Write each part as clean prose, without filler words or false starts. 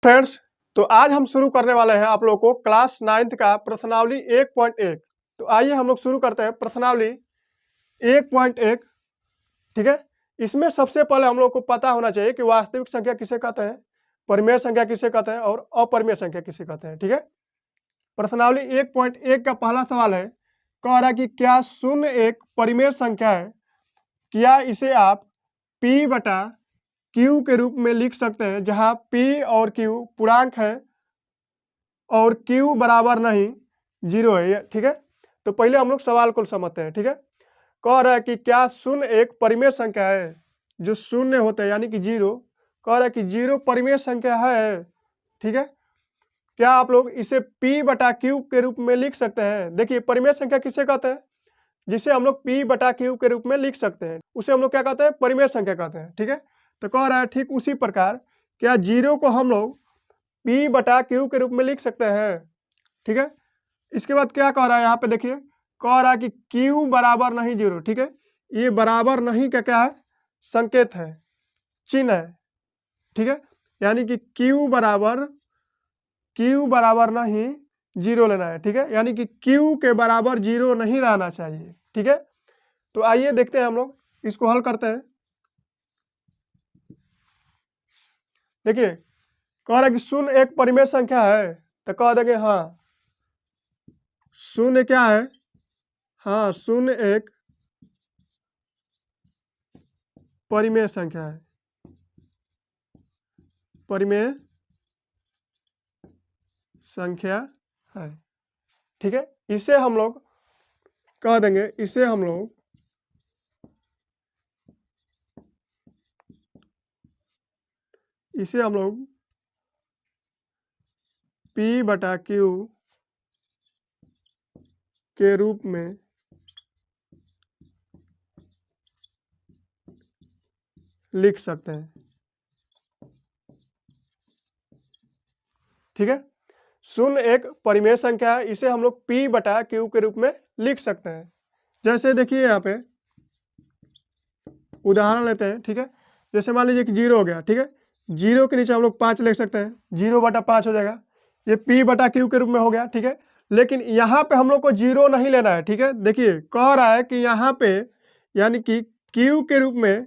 Friends, तो आज हम शुरू करने वाले हैं आप लोगों को क्लास 9th का प्रश्नावली 1.1। तो आइए हम लोग शुरू करते हैं प्रश्नावली 1.1। ठीक है, इसमें सबसे पहले हम लोग को पता होना चाहिए कि वास्तविक संख्या किसे कहते हैं, परिमेय संख्या किसे कहते हैं और अपरिमेय संख्या किसे कहते हैं। ठीक है, प्रश्नावली 1.1 का पहला सवाल है, कह रहा है कि क्या शून्य एक परिमेय संख्या है, क्या इसे आप p बटा q के रूप में लिख सकते हैं, जहां p और q पूर्णांक है और q बराबर नहीं 0 है। ठीक है, तो पहले हम लोग सवाल को समझते हैं। ठीक है, कह रहा है कि क्या शून्य एक परिमेय संख्या है, जो शून्य होता है यानी कि 0। कह रहा है कि 0 परिमेय संख्या है। ठीक है, क्या आप लोग इसे p बटा q के रूप में लिख सकते हैं। देखिए, परिमेय संख्या किसे कहते हैं, जिसे हम लोग p बटा q के रूप में लिख सकते हैं, उसे हम लोग क्या कहते हैं, परिमेय संख्या कहते हैं। ठीक है, तो कह रहा है ठीक उसी प्रकार क्या 0 को हम लोग p बटा q के रूप में लिख सकते हैं। ठीक है, इसके बाद क्या कह रहा है, यहाँ पे देखिए, कह रहा है कि q बराबर नहीं 0। ठीक है, ये बराबर नहीं का क्या है, संकेत है, चिन्ह है। ठीक है, यानी कि q बराबर नहीं 0 लेना है। ठीक है, यानी कि q के बराबर 0 नहीं रहना चाहिए। ठीक है, तो आइए देखते हैं हम लोग इसको हल करते हैं। देखिए, कह रहा है कि शून्य एक परिमेय संख्या है, तो कह देंगे हाँ शून्य क्या है, हाँ शून्य एक परिमेय संख्या है, परिमेय संख्या है। ठीक है, इसे हम लोग कह देंगे, इसे हम लोग p बटा q के रूप में लिख सकते हैं। ठीक है, शून्य एक परिमेय संख्या है, इसे हम लोग p बटा q के रूप में लिख सकते हैं। जैसे देखिए, यहाँ पे उदाहरण लेते हैं। ठीक है, जैसे मान लीजिए कि 0 हो गया। ठीक है, 0 के नीचे हम लोग 5 लिख सकते हैं, 0 बटा 5 हो जाएगा, ये p बटा q के रूप में हो गया। ठीक है, लेकिन यहाँ पे हम लोग को 0 नहीं लेना है। ठीक है, देखिए कह रहा है कि यहाँ पे यानी कि q के रूप में,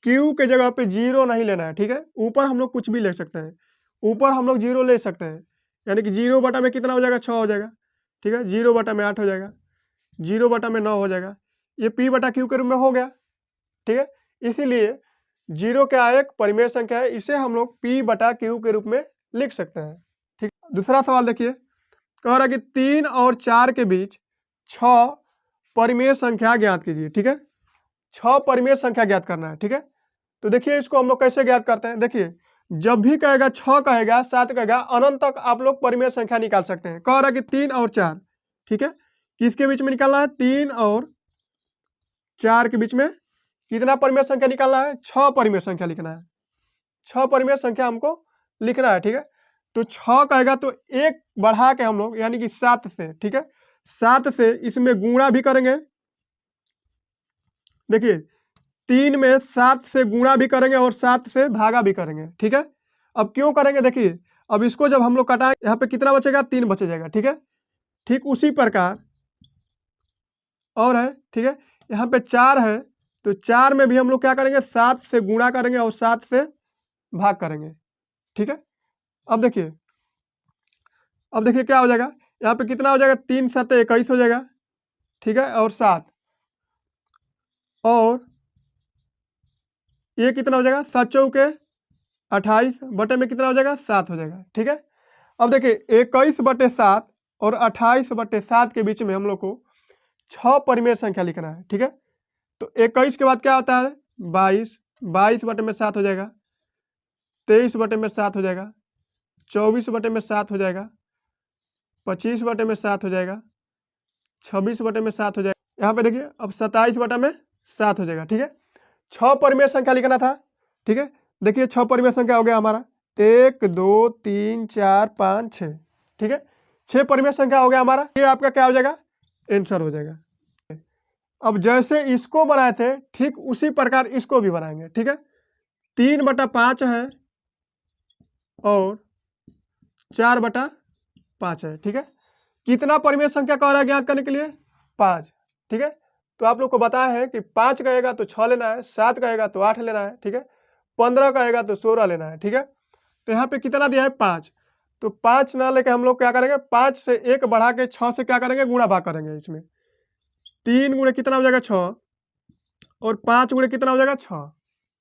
q के जगह पे 0 नहीं लेना है। ठीक है, ऊपर हम लोग कुछ भी ले सकते हैं, ऊपर हम लोग 0 ले सकते हैं, यानी कि 0 बटा में कितना हो जाएगा, 6 हो जाएगा। ठीक है, 0 बटा में 8 हो जाएगा, 0 बटा में 9 हो जाएगा, ये p बटा q के रूप में हो गया। ठीक है, इसीलिए 0 क्या एक परिमेय संख्या है, इसे हम लोग p बटा q के रूप में लिख सकते हैं। ठीक, दूसरा सवाल देखिए, कह रहा है कि 3 और 4 के बीच 6 परिमेय संख्या ज्ञात कीजिए। ठीक है, 6 परिमेय संख्या ज्ञात करना है। ठीक है, तो देखिए इसको हम लोग कैसे ज्ञात करते हैं। देखिए, जब भी कहेगा 6 कहेगा 7 कहेगा, अनंत तक आप लोग परिमेय संख्या निकाल सकते हैं। कह रहा है कि 3 और 4। ठीक है, किसके बीच में निकालना है, 3 और 4 के बीच में कितना परिमेय संख्या निकालना है, 6 परिमेय संख्या लिखना है, 6 परिमेय संख्या हमको लिखना है। ठीक है, तो 6 कहेगा तो एक बढ़ा के हम लोग यानी कि 7 से, ठीक है, 7 से इसमें गुणा भी करेंगे। देखिए, 3 में 7 से गुणा भी करेंगे और 7 से भागा भी करेंगे। ठीक है, अब क्यों करेंगे, देखिए अब इसको जब हम लोग कटाएं, यहाँ पे कितना बचेगा, 3 बच जाएगा। ठीक है, ठीक उसी प्रकार और है। ठीक है, यहाँ पे 4 है, तो 4 में भी हम लोग क्या करेंगे, 7 से गुणा करेंगे और 7 से भाग करेंगे। ठीक है, अब देखिए, अब देखिए क्या हो जाएगा, यहाँ पे कितना हो जाएगा, 3 7 21 हो जाएगा। ठीक है, और 7 और ये कितना हो जाएगा, 7 चौके 28 बटे में कितना हो जाएगा, 7 हो जाएगा। ठीक है, अब देखिए 21 बटे 7 और 28 बटे 7 के बीच में हम लोग को 6 परिमेय संख्या लिखना है। ठीक है, तो 21 के बाद क्या होता है, 22, 22 बटे में 7 हो जाएगा, 23 बटे में 7 हो जाएगा, 24 बटे में 7 हो जाएगा, 25 बटे में 7 हो जाएगा, 26 बटे में 7 हो जाएगा। यहाँ पे देखिए अब 27 बटा में 7 हो जाएगा। ठीक है, 6 परिमेय संख्या लिखना था। ठीक है, देखिए 6 परिमेय संख्या हो गया हमारा, 1 2 3 4 5 6। ठीक है, 6 परिमेय संख्या हो गया हमारा, ये आपका क्या हो जाएगा, आंसर हो जाएगा। अब जैसे इसको बनाए थे ठीक उसी प्रकार इसको भी बनाएंगे। ठीक है, 3 बटा 5 है, और 4/5 है। ठीक है, कितना परिमेय संख्या कह रहा है ज्ञात करने के लिए? 5। ठीक है, तो आप लोग को बताया है कि 5 कहेगा तो 6 लेना है, 7 कहेगा तो 8 लेना है। ठीक है, 15 कहेगा तो 16 लेना है। ठीक है, तो यहाँ पे कितना दिया है? 5। तो 5 ना लेके हम लोग क्या करेंगे? 5 से 1 बढ़ा के 6 से क्या करेंगे? गुणा भाग करेंगे। इसमें 3 गुणे कितना हो जाएगा? 6, और 5 गुणे कितना हो जाएगा? 6।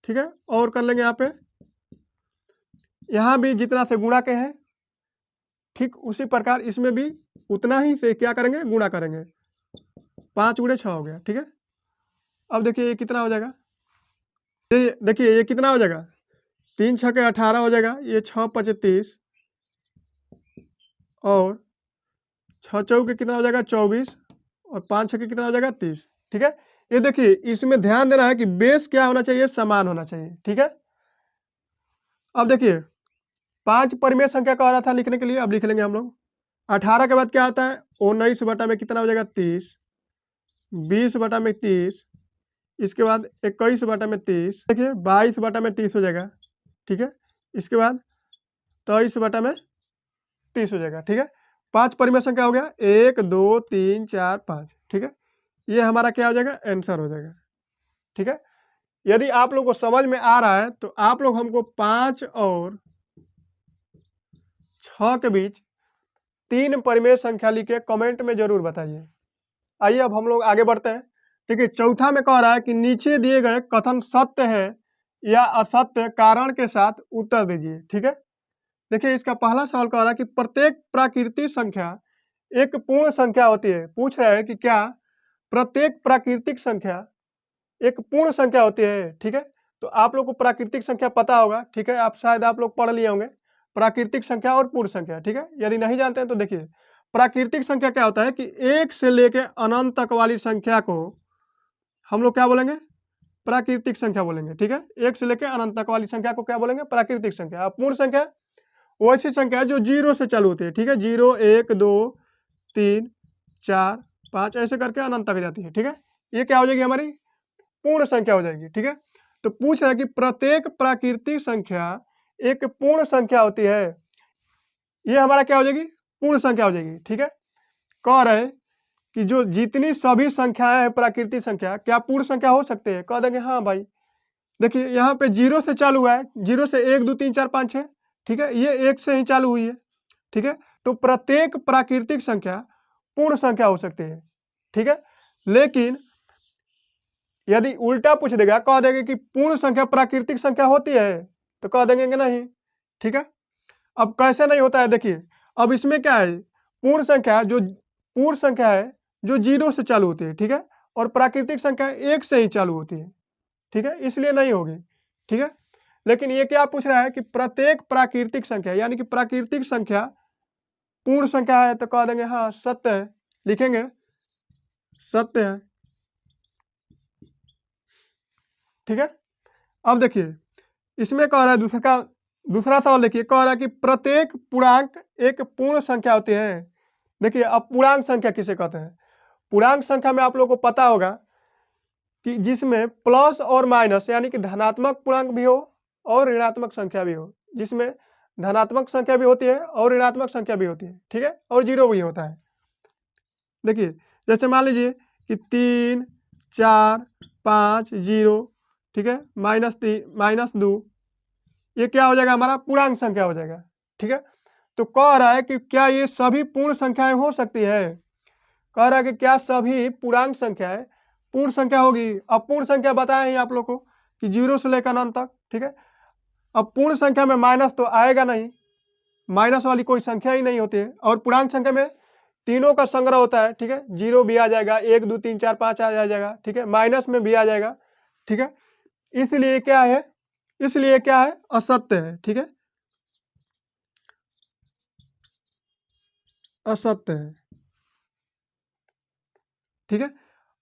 ठीक है, और कर लेंगे यहाँ भी जितना से गुणा के हैं, ठीक उसी प्रकार इसमें भी उतना ही से क्या करेंगे? गुणा करेंगे। 5 गुणे 6 हो गया। ठीक है, अब देखिए ये कितना हो जाएगा? ये देखिए ये कितना हो जाएगा? 3 6 के 18 हो जाएगा, ये 6 5 30, और 6 चौके कितना हो जाएगा? 24, और 5 6 के कितना हो जाएगा? 30। ठीक है, ये देखिए इसमें ध्यान देना है कि बेस क्या होना चाहिए? समान होना चाहिए। ठीक है, अब देखिए 5 परिमेय संख्या कह रहा था लिखने के लिए, अब लिख लेंगे हम लोग। 18 के बाद क्या आता है? 19 बटा में कितना हो जाएगा? 30, 20 बटा में 30, इसके बाद 21 बटा में 30, देखिए 22 बटा में 30 हो जाएगा। ठीक है, इसके बाद 23 बटा में 30 हो जाएगा। ठीक है, 5 परिमेय संख्या हो गया, 1 2 3 4 5। ठीक है, ये हमारा क्या हो जाएगा? आंसर हो जाएगा। ठीक है, यदि आप लोग को समझ में आ रहा है तो आप लोग हमको 5 और 6 के बीच 3 परिमेय संख्या लिख के कमेंट में जरूर बताइए। आइए अब हम लोग आगे बढ़ते हैं। ठीक है, चौथा में कह रहा है कि नीचे दिए गए कथन सत्य है या असत्य कारण के साथ उत्तर दीजिए। ठीक है, देखिए इसका पहला सवाल कह रहा है कि प्रत्येक प्राकृतिक संख्या एक पूर्ण संख्या होती है। पूछ रहा है कि क्या प्रत्येक प्राकृतिक संख्या एक पूर्ण संख्या होती है। ठीक है, तो आप लोग को प्राकृतिक संख्या पता होगा। ठीक है, शायद आप लोग पढ़ लिए होंगे प्राकृतिक संख्या और पूर्ण संख्या। ठीक है, यदि नहीं जानते हैं तो देखिए प्राकृतिक संख्या क्या होता है कि 1 से लेके अनंत तक वाली संख्या को हम लोग क्या बोलेंगे? प्राकृतिक संख्या बोलेंगे। ठीक है, 1 से लेके अनंत तक वाली संख्या को क्या बोलेंगे? प्राकृतिक संख्या। पूर्ण संख्या वो ऐसी संख्या है जो 0 से चालू होती है। ठीक है, 0 1 2 3 4 5 ऐसे करके अनंत तक जाती है। ठीक है, ये क्या हो जाएगी? हमारी पूर्ण संख्या हो जाएगी। ठीक है, तो पूछ रहा है कि प्रत्येक प्राकृतिक संख्या एक पूर्ण संख्या होती है। ये हमारा क्या हो जाएगी? पूर्ण संख्या हो जाएगी। ठीक है, कह रहे कि जो जितनी सभी संख्याएं हैं प्राकृतिक संख्या क्या पूर्ण संख्या हो सकते हैं? कह देंगे हाँ भाई। देखिए यहाँ पे 0 से चालू हुआ है, 0 से 1 2 3 4 5 6। ठीक है, ये 1 से ही चालू हुई है। ठीक है, तो प्रत्येक प्राकृतिक संख्या पूर्ण संख्या हो सकती है। ठीक है, लेकिन यदि उल्टा पूछ देगा, कह देंगे कि पूर्ण संख्या प्राकृतिक संख्या होती है, तो कह देंगे कि नहीं। ठीक है, अब कैसे नहीं होता है? देखिए अब इसमें क्या है? पूर्ण संख्या है जो 0 से चालू होती है। ठीक है, और प्राकृतिक संख्या 1 से ही चालू होती है। ठीक है, इसलिए नहीं होगी। ठीक है, लेकिन ये क्या पूछ रहा है कि प्रत्येक प्राकृतिक संख्या यानी कि प्राकृतिक संख्या पूर्ण संख्या है, तो कह देंगे हाँ सत्य है, लिखेंगे सत्य है। ठीक है, अब देखिए इसमें कह रहा है दूसरा सवाल देखिए, कह रहा है कि प्रत्येक पूर्णांक एक पूर्ण संख्या होती है। देखिए अब पूर्णांक संख्या किसे कहते हैं? पूर्णांक संख्या में आप लोगों को पता होगा कि जिसमें प्लस और माइनस यानी कि धनात्मक पूर्णांक भी हो और ऋणात्मक संख्या भी हो, जिसमें धनात्मक संख्या भी होती है और ऋणात्मक संख्या भी होती है। ठीक है, और 0 भी होता है। देखिए जैसे मान लीजिए कि 3 4 5 0। ठीक है, -2, ये क्या हो जाएगा? हमारा पूर्णांक संख्या हो जाएगा। ठीक है, तो कह रहा है कि क्या ये सभी पूर्ण संख्याएं हो सकती है? कह रहा है कि क्या सभी पूर्णांक संख्याएं पूर्ण संख्या होगी? अब पूर्ण संख्या बताए हैं आप लोग को कि 0 से लेकर अनंत तक। ठीक है, अब पूर्ण संख्या में माइनस तो आएगा नहीं, माइनस वाली कोई संख्या ही नहीं होती है। और पूर्णांक संख्या में तीनों का संग्रह होता है। ठीक है, 0 भी आ जाएगा, 1 2 3 4 5 आ जाएगा। ठीक है, माइनस में भी आ जाएगा। ठीक है, इसलिए क्या है? असत्य है। ठीक है, असत्य है। ठीक है,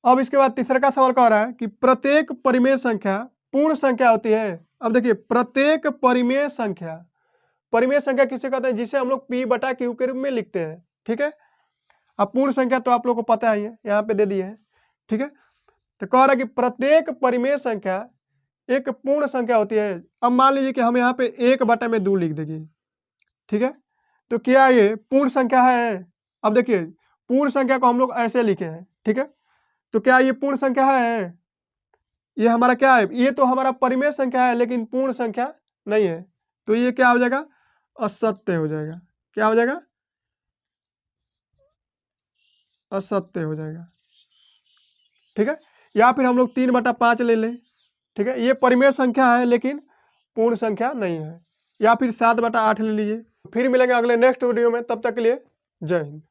अब इसके बाद तीसरा का सवाल कह रहा है कि प्रत्येक परिमेय संख्या पूर्ण संख्या होती है। अब देखिए प्रत्येक परिमेय संख्या किसे कहते हैं? जिसे हम लोग P/Q के रूप में लिखते हैं। ठीक है, अब पूर्ण संख्या तो आप लोग को पता ही है, यहाँ पे दे दिए है। ठीक है, तो कह रहा है कि प्रत्येक परिमेय संख्या एक पूर्ण संख्या होती है। अब मान लीजिए कि हम यहाँ पे 1/2 लिख देंगे। ठीक है। तो क्या ये पूर्ण संख्या है? अब देखिए पूर्ण संख्या को हम लोग ऐसे लिखे हैं, ठीक है। तो क्या ये पूर्ण संख्या है? ये हमारा क्या है? ये तो हमारा परिमेय संख्या है लेकिन पूर्ण संख्या नहीं है। तो ये क्या हो जाएगा? असत्य हो जाएगा। क्या हो जाएगा? असत्य हो जाएगा, ठीक है। या फिर हम लोग 3/5 ले लें, ठीक है। ये परिमेय संख्या है लेकिन पूर्ण संख्या नहीं है। या फिर 7/8 ले लीजिए। फिर मिलेंगे अगले नेक्स्ट वीडियो में, तब तक के लिए जय हिंद।